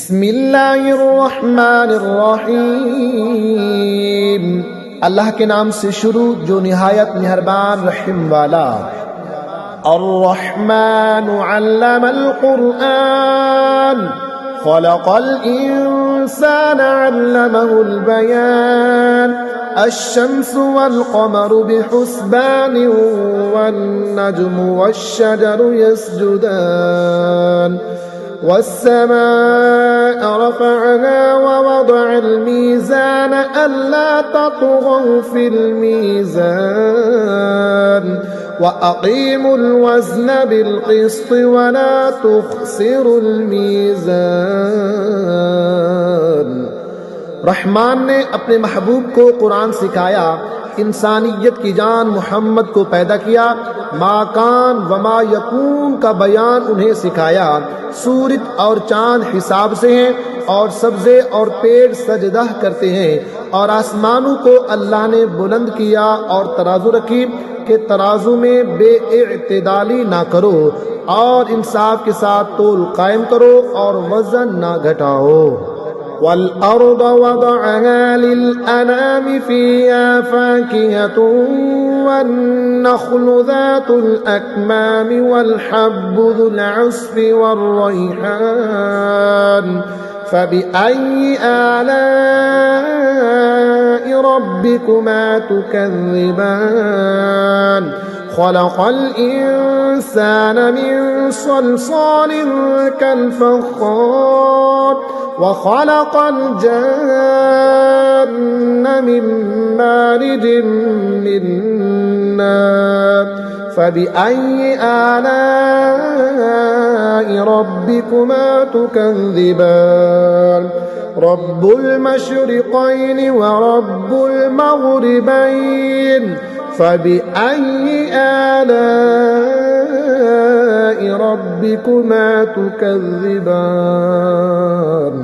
बिस्मिल्लाहिर्रहमानिर्रहीम। अल्लाह के नाम से शुरू जो निहायत मेहरबान रहम वाला। अर्रहमानु अल्लमल कुरआन खलक़ल इंसाना अल्लमहुल बयान। अश्शम्सु वल क़मरु बिहुस्बानिन वन नज्मु वश्शजरु यसजुदान। वस्समाअ रफ़अहा ववदअल मीज़ान अल्ला तत्ग़ौ फ़िल मीज़ान वअक़ीमुल वज़्न बिलक़िस्ति वला तुख़्सिरुल मीज़ान। रहमान ने अपने महबूब को कुरान सिखाया, इंसानियत की जान मोहम्मद को पैदा किया, माकान वमा यकून का बयान उन्हें सिखाया। सूरज और चांद हिसाब से हैं और सब्ज़े और पेड़ सजदा करते हैं। और आसमानों को अल्लाह ने बुलंद किया और तराजू रखी कि तराजू में बेइत्तेदाली ना करो और इंसाफ के साथ तोल कायम करो और वजन ना घटाओ। वल अर्द वदअहा लिल अनामि फ़ीहा फ़ाकिहतुन वन नख़्लु ज़ातुल अकमामि वल हब्बु ज़ुल अस्फ़ि वर रैहान फ़बिअय्यि आलाइ रब्बिकुमा तुकज़्ज़िबान। खलक़ल इंसान मिन सलसालिन कल-फ़ख़्ख़ार वखलक़ल जन्न मिन मारिजिन मिन नार फ़बिअय्यि आलाइ रब्बिकुमा तुकज़्ज़िबान। रब्बुल मशरिक़ैनि व रब्बुल मग़रिबैन फ़बिअय्यि आलाइ रब्बिकुमा तुकज़्ज़िबान।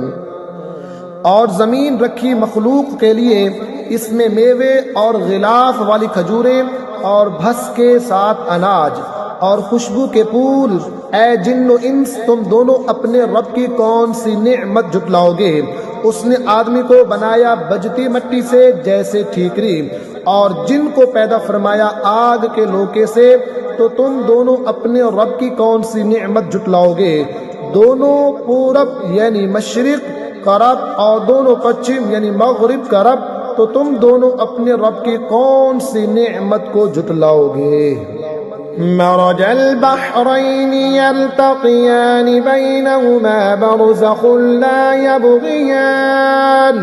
और ज़मीन रखी मखलूक के लिए, इसमें मेवे और गिलाफ वाली खजूरें और भस के साथ अनाज और खुशबू के फूल। ऐ जिन्नो इंस, तुम दोनों अपने रब की कौन सी नेमत जुटलाओगे। उसने आदमी को बनाया बजती मिट्टी से जैसे ठीकरी और जिन को पैदा फरमाया आग के लोके से, तो तुम दोनों अपने रब की कौन सी नेमत जुटलाओगे। दोनों पूरब यानी मशरिक का रब और दोनों पश्चिम यानी मगरिब का रब, तो तुम दोनों अपने रब की कौन सी नेमत को जुटलाओगे। मरजल बहरैनि यल्तक़ियानि बैनहुमा बरज़ख़ुन ला यबग़ियान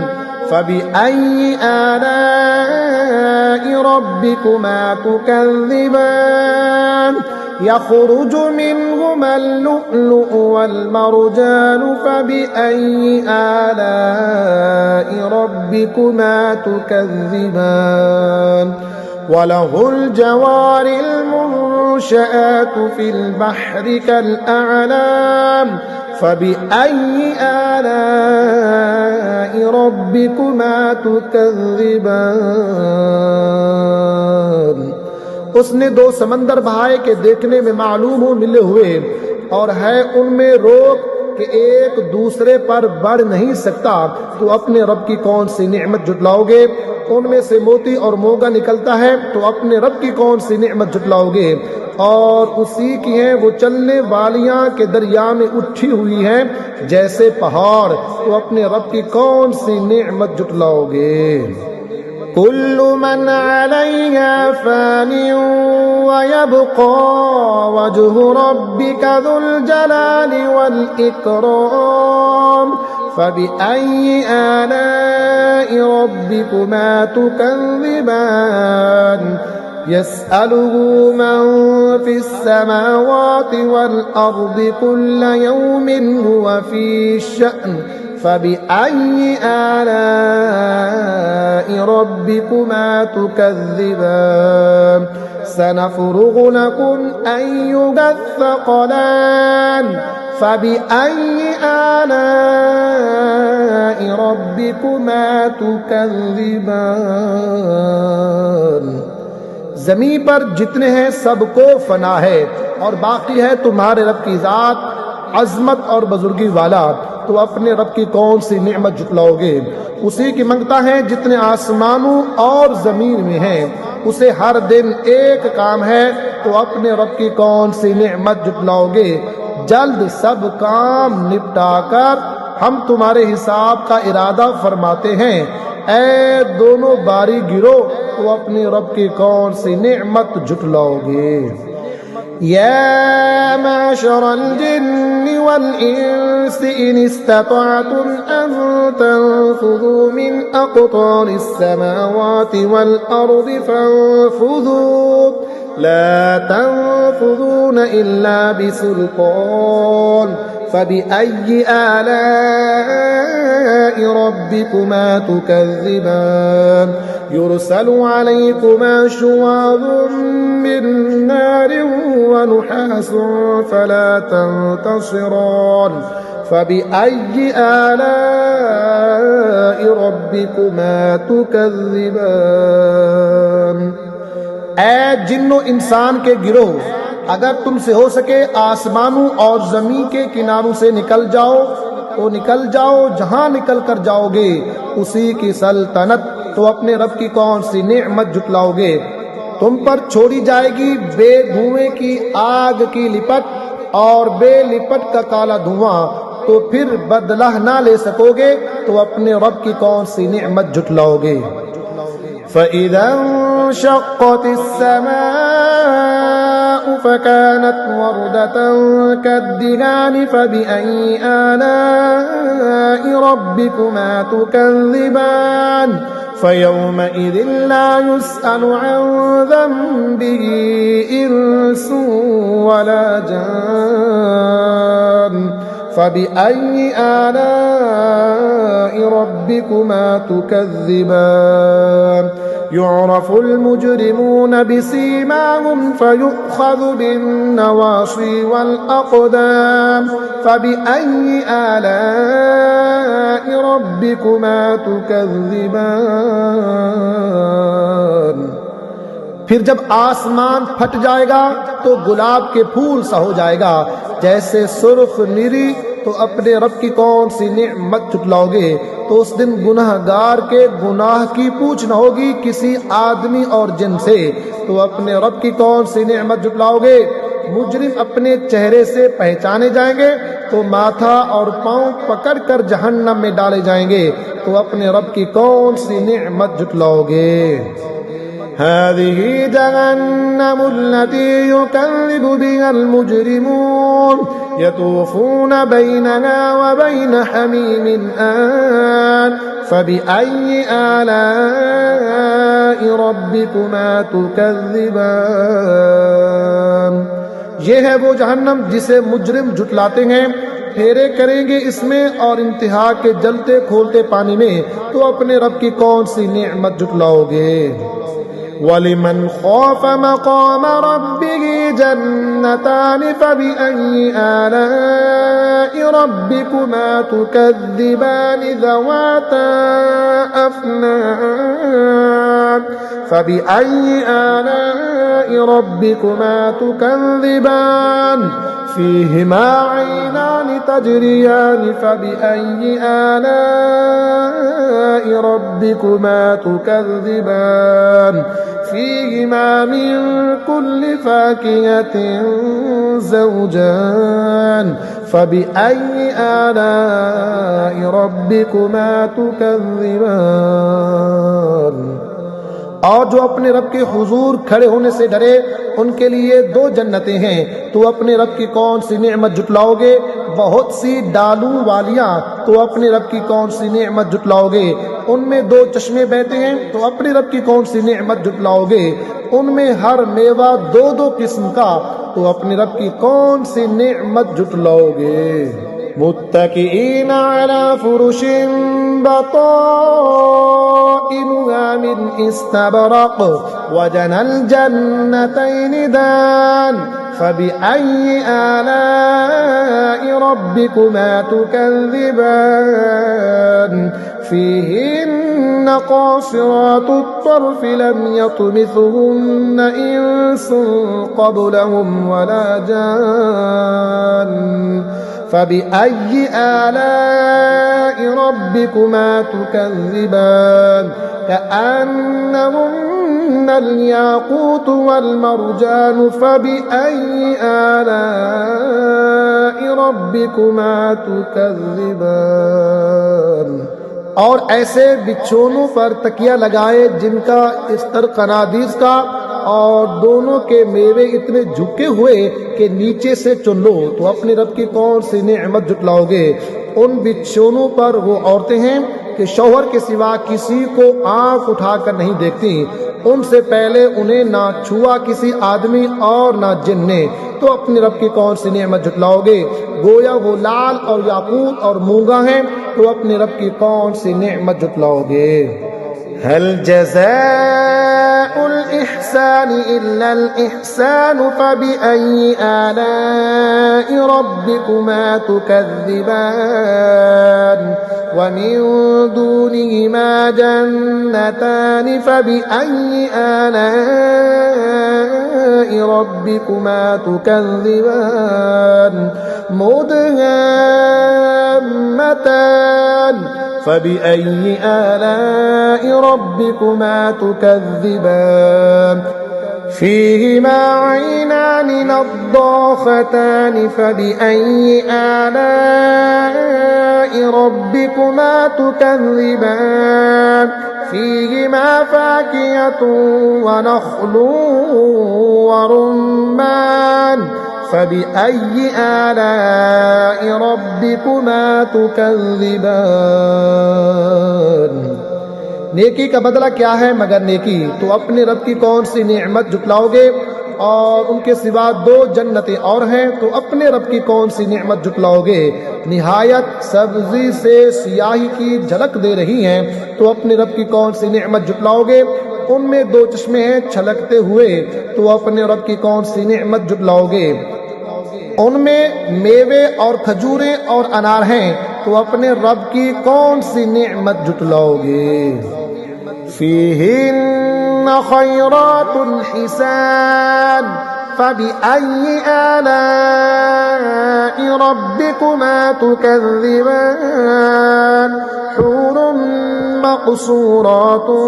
फ़बिअय्यि आलाइ रब्बिकुमा तुकज़्ज़िबान। यख़रुजु मिनहुमल लुअ्लुअु वल मरजान फ़बिअय्यि आलाइ रब्बिकुमा तुकज़्ज़िबान। वलहुल जवारिल मुंशआतु फिल बहरि कल अअलाम फ़बिअय्यि आलाइ रब्बिकुमा तुकज़्ज़िबान। उसने दो समंदर बहाए के देखने में मालूम हो मिले हुए, और है उनमें रोक कि एक दूसरे पर बढ़ नहीं सकता, तो अपने रब की कौन सी नेमत जुटलाओगे। उनमें से मोती और मोगा निकलता है, तो अपने रब की कौन सी नेमत जुटलाओगे। और उसी की हैं वो चलने वालियां के दरिया में उठी हुई हैं जैसे पहाड़, तो अपने रब की कौन सी नेमत जुटलाओगे। कुल्लु मन अलैहा फ़ानिन व यब्क़ा वज्हु रब्बिका ज़ुल जलालि वल इकराम फ़बिअय्यि आलाइ रब्बिकुमा तुकज़्ज़िबान। यसअलुहु मन फ़िस समावाति वल अर्दि कुल्ल यौमिन हुवा फ़ी शअन फ़बिअय्यि आलाइ रब्बिकुमा तुकज़्ज़िबान। सनफ़्रुग़ु लकुम अय्युहस सक़लान फ़बिअय्यि आलाइ रब्बिकुमा तुकज़्ज़िबान। ज़मीन पर जितने हैं सबको फना है और बाकी है तुम्हारे रब की ज़ात, अज़मत और बुजुर्गी वाला। तो अपने रब की कौन सी नेमत जुटलाओगे। उसी की मंगता है जितने आसमानों और जमीन में है, उसे हर दिन एक काम है, तो अपने रब की कौन सी नेमत जुटलाओगे। जल्द सब काम निपटाकर हम तुम्हारे हिसाब का इरादा फरमाते हैं। ऐ दोनों बारी गिरो, तो अपने रब की कौन सी नेमत जुटलाओगे। या माशरल जिन्नि वल इंसी इन इस्ततअतुम अन तंफुदू मिन अक़तारिस समावाति वल अर्दि फंफुदू ला तंफुदून इल्ला बिसुल्तान फबिअय्यि आलाइ रब्बिकुमा तुकज़्ज़िबान युरसलु अलैकुमा शुवाज़ुम मिन नारिन व नुहासुन फला तंतसिरान फबिअय्यि आलाइ रब्बिकुमा तुकज़्ज़िबान। ऐ जिन्नो इंसान के गिरोह, अगर तुमसे हो सके आसमानों और जमीन के किनारों से निकल जाओ तो निकल जाओ। जहां निकल कर जाओगे उसी की सल्तनत, तो अपने रब की कौन सी नेमत जुटलाओगे। तुम पर छोड़ी जाएगी बेधुएं की आग की लिपट और बेलिपट का काला धुआं, तो फिर बदला ना ले सकोगे, तो अपने रब की कौन सी नेमत जुटलाओगे। फ़इज़ा इंशक़्क़तिस समाउ फ़कानत वरदतन कद्दिहान फ़बिअय्यि आलाइ रब्बिकुमा तुकज़्ज़िबान फ़यौमइज़िन ला युस्अलु अन ज़ंबिही इंसुन वला जान फ़बिअय्यि आलाइ रब्बिकुमा तुकज़्ज़िबान युअरफ़ुल मुजरिमून बिसीमाहुम फ़युख़ज़ु बिन्नवासिय वल अक़दाम फ़बिअय्यि आलाइ रब्बिकुमा तुकज़्ज़िबान। फिर जब आसमान फट जाएगा तो गुलाब के फूल सा हो जाएगा, जैसे सुर्ख निरी, तो अपने रब की कौन सी नेमत जुटलाओगे। तो उस दिन गुनहगार के गुनाह की पूछ न होगी किसी आदमी और जिन से, तो अपने रब की कौन सी नेमत जुटलाओगे। मुजरिम अपने चेहरे से पहचाने जाएंगे, तो माथा और पांव पकड़कर जहन्नम में डाले जाएंगे, तो अपने रब की कौन सी नेमत जुटलाओगे। हाज़िही जहन्नम अल्लती युकज़्ज़िबु बिहल मुजरिमून यतूफ़ून बैनहा व बैन हमीमिन आन फ़बिअय्यि आलाइ रब्बिकुमा तुकज़्ज़िबान। ये है वो जहन्नम जिसे मुजरिम जुटलाते हैं, फेरे करेंगे इसमें और इंतहा के जलते खोलते पानी में, तो अपने रब की कौन सी नेमत जुटलाओगे। वलिमन खौफ मक़ाम रब्बिही जन्नतान फ़बिअय्यि आलाइ रब्बिकुमा तुकज़्ज़िबान ज़वाता अफ़नान फ़बिअय्यि आलाइ रब्बिकुमा तुकज़्ज़िबान फ़ीहिमा ऐनान तजरियान फ़बिअय्यि आलाइ रब्बिकुमा तुकज़्ज़िबान फ़ीहिमा मिन कुल्लि फ़ाकिहतिन ज़ौजान फ़बिअय्यि आलाइ रब्बिकुमा तुकज़्ज़िबान। और जो अपने रब के हुजूर खड़े होने से डरे, उनके लिए दो जन्नतें हैं, तो अपने रब की कौन सी नेमत जुटलाओगे। बहुत सी डालू वालियां, तो अपने रब की कौन सी नेमत जुटलाओगे। उनमें दो चश्मे बहते हैं, तो अपने रब की कौन सी नेमत जुटलाओगे। उनमें हर मेवा दो दो किस्म का, तो अपने रब की कौन सी नेमत जुटलाओगे। मुत्तकीन अला फुरुशिन बताइनुहा मिन इस्तबरक़ वजनल जन्नतैन दान फ़बिअय्यि आलाइ रब्बिकुमा तुकज़्ज़िबान फ़ीहिन्न क़ासिरातुत तर्फ़ लम यत्मिथुहुन्न इंसुन क़ब्लहुम वला जान फबिअय्यि आलाइ रब्बिकुमा तुकज़्ज़िबान कअन्नहुन्नल याक़ूतु वल मरजान फबिअय्यि आलाइ रब्बिकुमा तुकज़्ज़िबान। और ऐसे बिछोनों पर तकिया लगाए जिनका स्तर कनादीस का और दोनों के मेवे इतने झुके हुए कि नीचे से चुन लो तो अपने रब की कौन सी नेमत जुटलाओगे। उन बिछोनों पर वो औरतें हैं कि शौहर के सिवा किसी को आंख उठाकर नहीं देखती। उनसे पहले उन्हें ना छुआ किसी आदमी और ना जिन ने, तो अपने रब की कौन सी नेमत जुटलाओगे। गोया वो लाल और याकूत और मूंगा हैं, तो अपने रब की कौन सी नेमत जुटलाओगे। हल जज़ाउल इहसान इल्लल इहसान फबिअय्यि आलाइ रब्बिकुमा तुकज़्ज़िबान व मिन दूनिहिमा जन्नतान फबिअय्यि आलाइ रब्बिकुमा तुकज़्ज़िबान मुदहाम्मतान फबिअय्यि आलाइ रब्बिकुमा तुकज़्ज़िबान फीहिमा ऐनान नद्दाख़तान फबिअय्यि आलाइ रब्बिकुमा तुकज़्ज़िबान फीहिमा फ़ाकिहतुन व नख़्लुन व रुम्मान फबिअय्यि आलाइ रब्बिकुमा तुकज़्ज़िबान। नेकी का बदला क्या है मगर नेकी, तो अपने रब की कौन सी नेमत जुटलाओगे। और उनके सिवा दो जन्नतें और हैं, तो अपने रब की कौन सी नेमत जुटलाओगे। निहायत सब्जी से सियाही की झलक दे रही हैं, तो अपने रब की कौन सी नेमत जुटलाओगे। उनमें दो चश्मे हैं छलकते हुए, तो अपने रब की कौन सी नेमत जुटलाओगे। उनमें मेवे और खजूरें और अनार हैं, तो अपने रब की कौन सी नेमत जुटलाओगे। फीहिन्न खैरातुन हिसान फबिअय्यि आलाइ रब्बिकुमा तुकज़्ज़िबान हूरुन मक़सूरातुन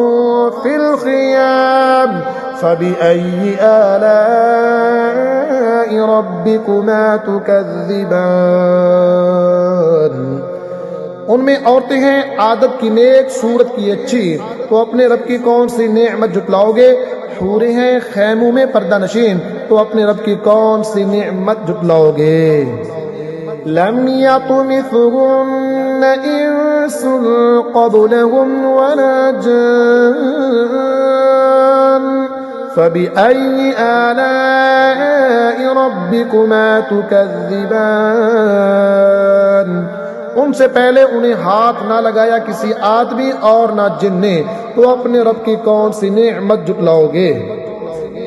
फिल ख़ियाम फबिअय्यि आलाइ रब्बिकुमा तुकज़्ज़िबान। उनमें औरतें हैं आदत की नेक सूरत की अच्छी, तो अपने रब की कौन सी नेमत जुटलाओगे। हूरें हैं खैमों में पर्दा नशीन, तो अपने रब की कौन सी नेमत जुटलाओगे। लम यतमिथहुन्न इंसुन क़ब्लहुम वला जान फबिअय्यि आलाइ रब्बिकुमा तुकज़्ज़िबान। उनसे पहले उन्हें हाथ ना लगाया किसी आदमी और ना जिन ने, तो अपने रब की कौन सी नेमत जुटलाओगे।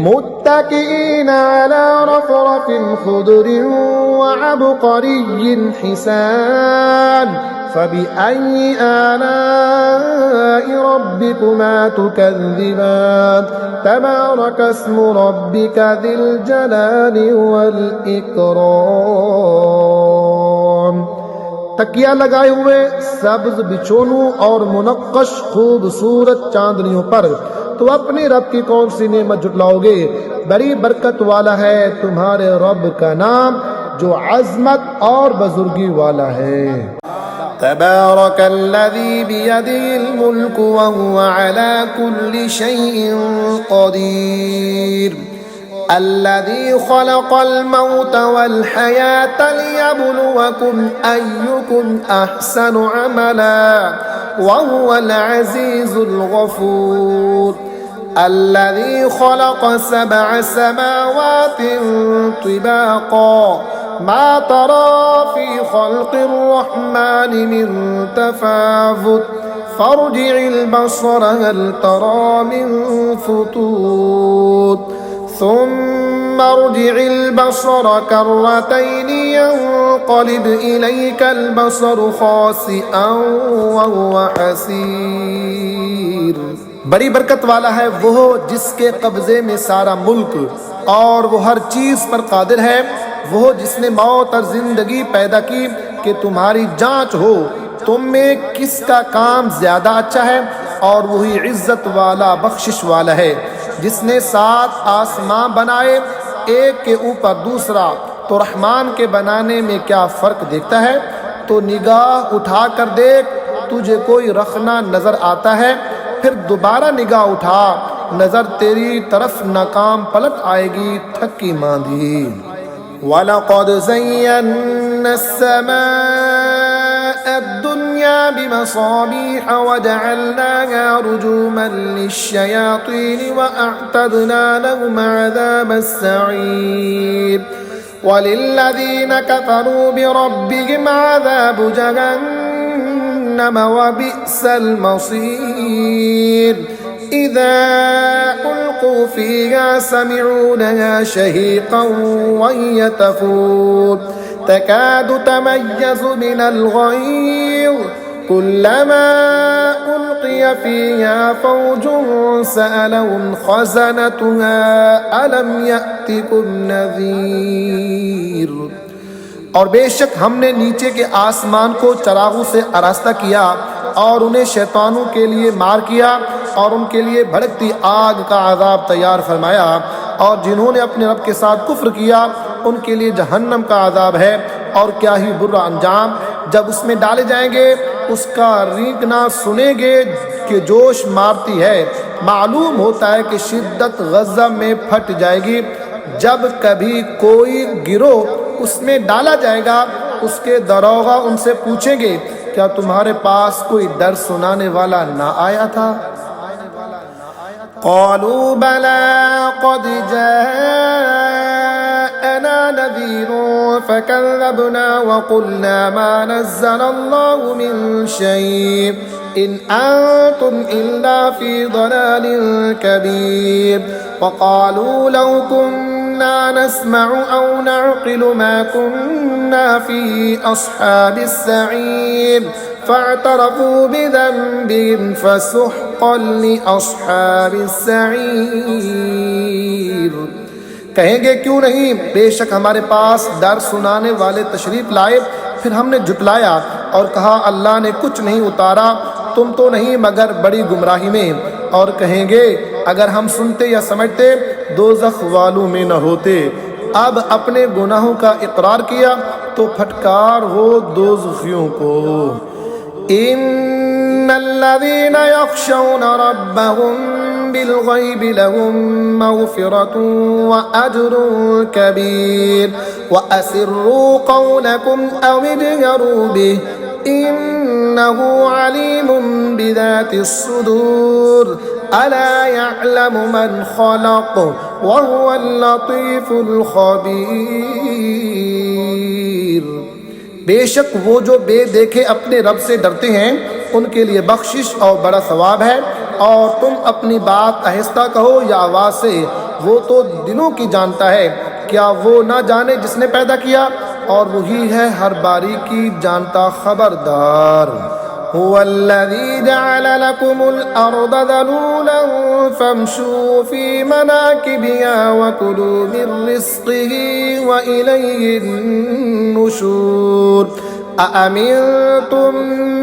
मुत्तकीना अला रफ़रफ़िन ख़ुदरिन व अबक़रिय्यिन हिसान फबिअय्यि आलाइ रब्बिकुमा तुकज़्ज़िबान तबारक अस्मु रब्बिका ज़िल जलालि वल इकराम। तकिया लगाए हुए सब्ज बिछोनों और मुनक्कश खूबसूरत चांदनियों पर, तो अपने रब की कौन सी नेमत जुटलाओगे। बड़ी बरकत वाला है तुम्हारे रब का नाम जो अज़मत और बुजुर्गी वाला है। तबारकल्लज़ी बियदिहिल मुल्क व हुवा अला कुल्लि शैइन क़दीर अल्लज़ी ख़लक़ल मौत वल हयात लियब्लुवकुम अय्युकुम अहसनु अमला व हुवल अज़ीज़ुल गफ़ूर अल्लज़ी ख़लक़ सबअ समावातिन तिबाक़ा मा तरा फ़ी ख़ल्क़िर रहमानि मिन तफ़ावुत फ़र्जि'िल बसर हल तरा मिन फ़ुतूर ثم ارجع البصر كرتين ينقلب إليك البصر خاسئا وهو حسير। बड़ी बरकत वाला है वो जिसके कब्जे में सारा मुल्क और वो हर चीज पर कादिर है। वो जिसने मौत और जिंदगी पैदा की कि तुम्हारी जांच हो तुम में किसका काम ज्यादा अच्छा है, और वही इज्जत वाला बख्शिश वाला है। जिसने 7 आसमां बनाए एक के ऊपर दूसरा, तो रहमान के बनाने में क्या फ़र्क देखता है? तो निगाह उठा कर देख, तुझे कोई रखना नज़र आता है, फिर दोबारा निगाह उठा, नज़र तेरी तरफ नाकाम पलट आएगी थकी मांदी। वलक़द ज़य्यन्ना अस्समाअ दुनिया बिमसाबीह वजअलनाहा रुजूमन लिश्शयातीन वअअतदना लहुम अज़ाबस्सईर वलिल्लज़ीन कफ़रू बिरब्बिहिम अज़ाबु जहन्नम वबिअसल मसीर। इज़ा उल्क़ू फ़ीहा समिअू लहा शहीक़न वहिय तफ़ूर तकादु तमय्यज़ु मिनल ग़यज़ कुल्लमा उल्क़िय फ़ीहा फ़ौजुन सअलहुम ख़ज़नतुहा अलम यअतिकुम नज़ीर। और बेशक हमने नीचे के आसमान को चरागों से आरास्ता किया और उन्हें शैतानों के लिए मार किया और उनके लिए भड़कती आग का अज़ाब तैयार फरमाया। और जिन्होंने अपने रब के साथ कुफ्र किया उनके लिए जहन्नम का अज़ाब है, और क्या ही बुरा अंजाम। जब उसमें डाले जाएंगे उसका रींगना सुनेंगे कि जोश मारती है, मालूम होता है कि शिद्दत गज़ब में फट जाएगी। जब कभी कोई गिरोह उसमें डाला जाएगा उसके दरोगा उनसे पूछेंगे क्या तुम्हारे पास कोई डर सुनाने वाला ना आया था? क़ालू बला क़द जाअना नज़ीरुन फ़कज़्ज़बना वक़ुलना मा नज़्ज़लल्लाहु मिन शै'इन इन अंतुम इल्ला फ़ी ज़लालिन कबीर। वक़ालू लौ कुन्ना नस्मअु औ नअक़िलु मा कुन्ना फ़ी अस्हाबिस सईर फ़अतरफ़ू बिज़ंबिहिम फ़सुह्क़न लिअस्हाबिस सईर। कहेंगे क्यों नहीं, बेशक हमारे पास डर सुनाने वाले तशरीफ लाए, फिर हमने झुटलाया और कहा अल्लाह ने कुछ नहीं उतारा, तुम तो नहीं मगर बड़ी गुमराही में। और कहेंगे अगर हम सुनते या समझते दोज़ख वालों में न होते। अब अपने गुनाहों का इकरार किया तो फटकार हो दोज़खियों को। इन्नल्लज़ीना यख़शौना रब्बहुम बिलग़ैबि लहुम मग़फ़िरतुन व अज्रुन कबीर व असिर्रू क़ौलकुम अव इजहरू बिहि इन्नहु अलीमुम बिज़ातिस सुदूर अला यअलमु मन ख़लक़ व हुवल लतीफ़ुल ख़बीर। बेशक वो जो बेदेखे अपने रब से डरते हैं उनके लिए बख्शिश और बड़ा सवाब है। और तुम अपनी बात आहिस्ता कहो या आवाज़ से, वो तो दिलों की जानता है, क्या वो ना जाने जिसने पैदा किया, और वही है हर बारीकी जानता खबरदार। हुवल्लज़ी जअल लकुमुल अर्द ज़लूलन फम्शू फी मनाकिबिहा व कुलू मिन रिज़्क़िही व इलैहिन नुशूर। अअमिनतुम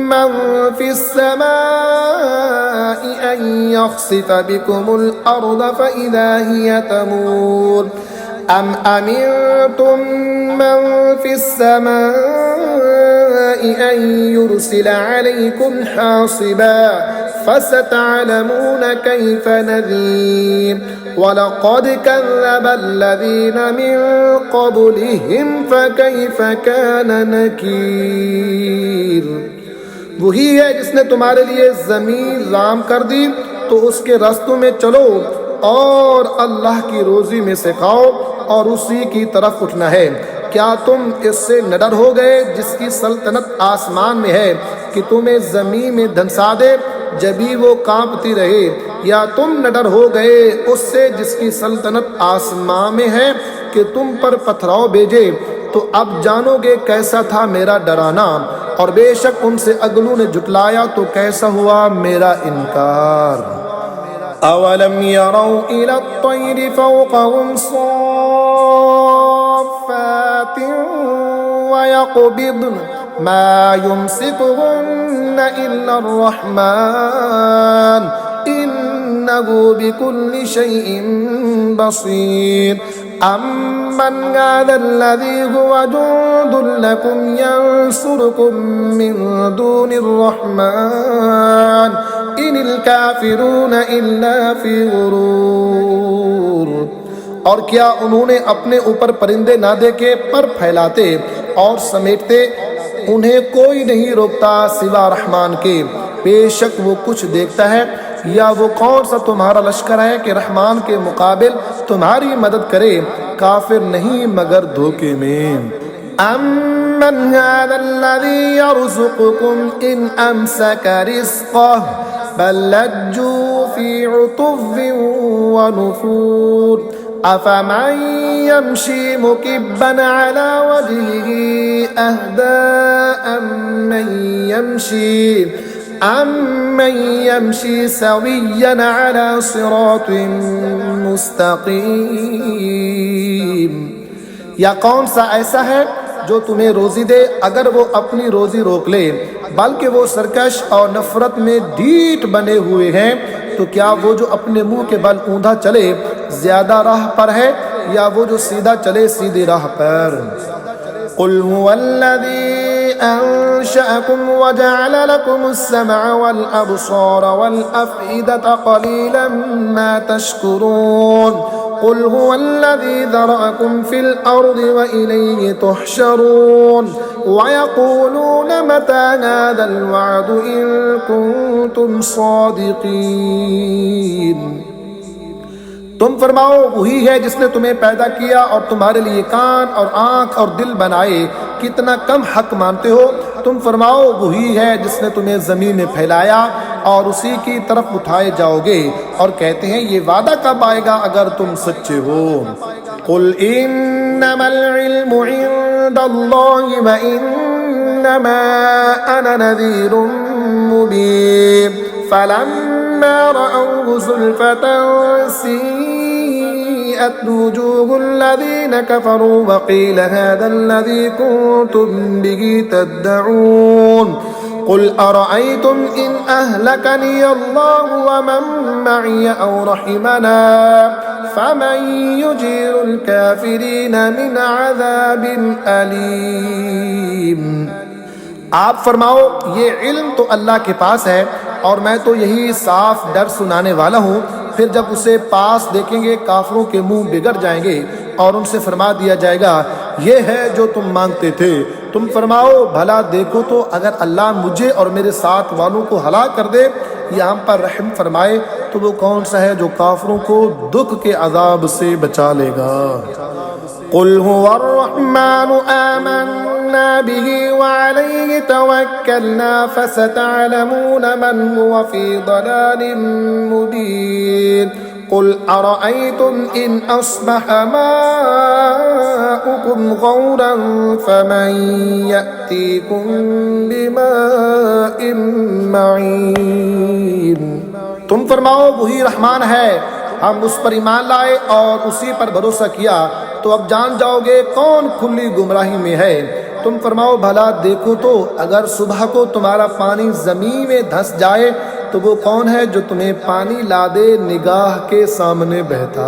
मन फिस समाइ अन यख़सिफ़ बिकुमुल अर्द फ़इज़ा हिय तमूर अम अमिनतुम मन फिस समाइ अन युरसिल अलैकुम हासिबा फसतअलमून कैफ़ नज़ीर। वलक़द कज़्ज़बल्लज़ीन मिन क़ब्लिहिम फ़कैफ़ कान नकीर। वही है जिसने तुम्हारे लिए ज़मीन राम कर दी तो उसके रास्तों में चलो और अल्लाह की रोज़ी में से खाओ और उसी की तरफ उठना है। क्या तुम इससे न डर हो गए जिसकी सल्तनत आसमान में है कि तुम्हें ज़मीन में धंसा दे जभी वो कांपती रहे, या तुम न डर हो गए उससे जिसकी सल्तनत आसमान में है कि तुम पर पथराव भेजे। तो अब जानोगे कैसा था मेरा डराना, और बेशक उनसे अगलों ने जुटलाया तो कैसा हुआ मेरा इनकार। अवलम यरौ इला तैरि फ़ौक़हुम सॉफ़ात वयक़बिद्न मा युमसिकुहुन्न इल्लर रहमान इन्नहु बिकुल्लि शैइन बसीर अम्मन हाज़ल्लज़ी हुवा जुंदुन लकुम यंसुरुकुम मिन दूनिर रहमान इनिल काफिरून इल्ला फी गुरूर। और क्या उन्होंने अपने ऊपर परिंदे ना देखे पर फैलाते और समेटते, उन्हें कोई नहीं रोकता सिवा रहमान के, बेशक वो कुछ देखता है। या वो कौन सा तुम्हारा लश्कर है कि रहमान के मुकाबिल तुम्हारी मदद करे, काफिर नहीं मगर धोखे में। अम्मन हाज़ल्लज़ी यर्ज़ुक़ुकुम इन अमसक रिज़्क़ह बल लज्जू फी उतुव्विन व नुफूर अफ़मन यमशी मुकिब्बन अला वजहिही अहदा अम्मन यमशी सविय्यन अला सिरातिन मुस्तक़ीम। या कौन सा ऐसा है जो तुम्हें रोजी दे अगर वो अपनी रोजी रोक ले, बल्कि वो सरकश और नफरत में ढीठ बने हुए हैं। तो क्या वो जो अपने मुंह के बल ऊंधा चले ज्यादा राह पर है, या वो जो सीधा चले सीधी राह पर। कुल हुवल्लज़ी अंशअकुम वजअल लकुमुस्समअ वल अब्सार वल अफ़इदता क़लीलन मा तशकुरून। कुल हुवल्लज़ी ज़रअकुम फिल अर्ज़ि व इलैहि तुहशरून वयक़ूलून मता हाज़ल वअदु इन कुंतुम सादिक़ीन। तुम फरमाओ वही है जिसने तुम्हें पैदा किया और तुम्हारे लिए कान और आँख और दिल बनाए, कितना कम हक मानते हो। तुम फरमाओ वही है जिसने तुम्हें ज़मीन में फैलाया और उसी की तरफ उठाए जाओगे, और कहते हैं ये वादा कब आएगा अगर तुम सच्चे हो। कुल इन्नमल इल्मु इंदल्लाहि व इन्नमा अना नज़ीरुम मुबीन फलम्मा रअवहु ज़ुल्फ़तन सीअत वुजूहुल्लज़ीन कफ़रू वक़ील हाज़ाल्लज़ी कुंतुम बिही तद्दऊन। कुल अरअयतुम इन अहलकनी अल्लाहु व मन मअय औ रहिमना फमन युजीरुल काफिरीन मिन अज़ाबिन अलीम। आप फरमाओ ये इल्म तो अल्लाह के पास है और मैं तो यही साफ डर सुनाने वाला हूँ। फिर जब उसे पास देखेंगे काफिरों के मुंह बिगड़ जाएंगे और उनसे फरमा दिया जाएगा ये है जो तुम मांगते थे। तुम फरमाओ भला देखो तो अगर अल्लाह मुझे और मेरे साथ वालों को हलाक कर दे या हम पर रहम फरमाए तो वो कौन सा है जो काफिरों को दुख के अजाब से बचा लेगा। कुल हुवर रहमानु आमन्ना बिही व अलैहि तवक्कलना फसतअलमून मन हुवा फी दलालिन मुबीन। कुल अरअयतुम इन अस्बह माउकुम गौरन फमन यअतीकुम बिमाइन मईन। तुम फरमाओ वही रहमान है, हम उस पर ईमान लाए और उसी पर भरोसा किया, तो अब जान जाओगे कौन खुली गुमराही में है। तुम फरमाओ भला देखो तो अगर सुबह को तुम्हारा पानी जमीन में धंस जाए तो वो कौन है जो तुम्हें पानी ला दे निगाह के सामने बहता।